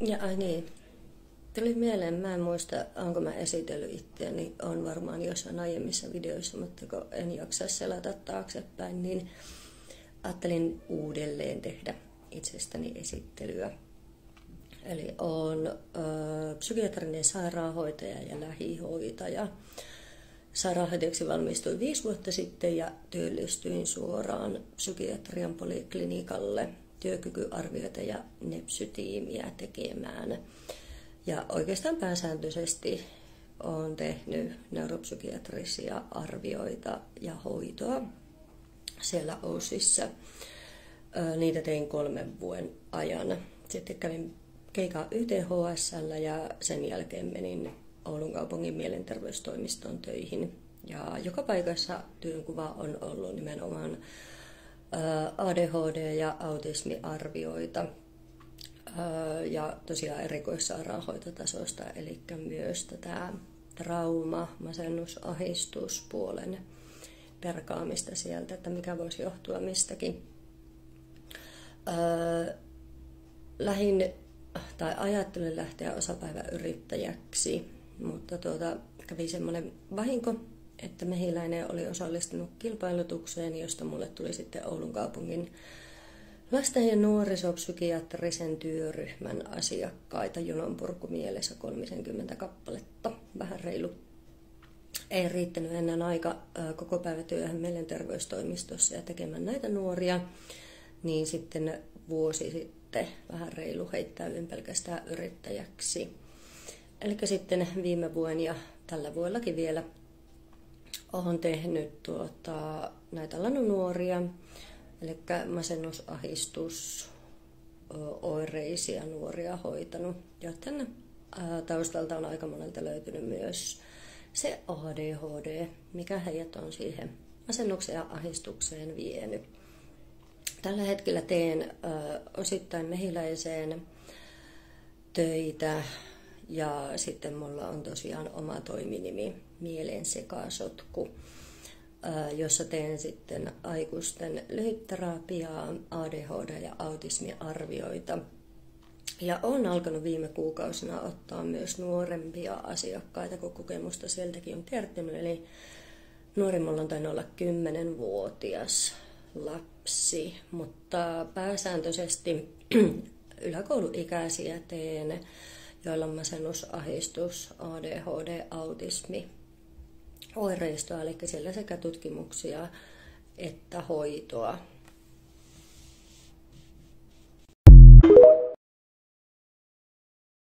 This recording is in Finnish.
Ja ai niin, tuli mieleen, mä en muista, onko mä esitellyt itseäni, on varmaan jossain aiemmissa videoissa, mutta kun en jaksa selata taaksepäin, niin ajattelin uudelleen tehdä itsestäni esittelyä. Eli olen psykiatrinen sairaanhoitaja ja lähihoitaja. Sairaanhoitajaksi valmistuin 5 vuotta sitten ja työllistyin suoraan psykiatrian poliklinikalle työkykyarvioita ja nepsytiimiä tekemään. Ja oikeastaan pääsääntöisesti olen tehnyt neuropsykiatrisia arvioita ja hoitoa siellä OSissa. Niitä tein 3 vuoden ajan. Sitten kävin keikan YTHS:llä ja sen jälkeen menin Oulun kaupungin mielenterveystoimistoon töihin. Ja joka paikassa työnkuva on ollut nimenomaan ADHD- ja autismiarvioita ja tosiaan erikoissairaanhoitotasoista, eli myös tätä trauma, masennus, ahdistuspuolen perkaamista sieltä, että mikä voisi johtua mistäkin. Ajattelin lähteä osapäiväyrittäjäksi, mutta kävi semmoinen vahinko, että Mehiläinen oli osallistunut kilpailutukseen, josta mulle tuli sitten Oulun kaupungin lasten- ja nuorisopsykiatrisen työryhmän asiakkaita junonpurkumielessä 30 kappaletta, vähän reilu. Ei riittänyt enää aika koko päivätyöhön mielenterveystoimistossa ja tekemään näitä nuoria, niin sitten vuosi sitten vähän reilu heittäydyin pelkästään yrittäjäksi. Eli sitten viime vuonna ja tällä vuodellakin vielä olen tehnyt näitä lanunuoria, eli masennusahdistus, oireisia nuoria hoitanut, joten taustalta on aika monelta löytynyt myös se ADHD, mikä heidät on siihen masennukseen ja ahdistukseen vienyt. Tällä hetkellä teen osittain Mehiläiseen töitä ja sitten mulla on tosiaan oma toiminimi Mielen sekasotku, jossa teen sitten aikuisten lyhytterapiaa, ADHD- ja autismiarvioita. Ja olen alkanut viime kuukausina ottaa myös nuorempia asiakkaita, kun kokemusta sieltäkin on kertynyt. Eli nuorimmulla on tainnut olla 10-vuotias lapsi, mutta pääsääntöisesti yläkouluikäisiä teen, joilla on masennus, ahdistus, ADHD, autismi, oireistoa, eli siellä sekä tutkimuksia että hoitoa.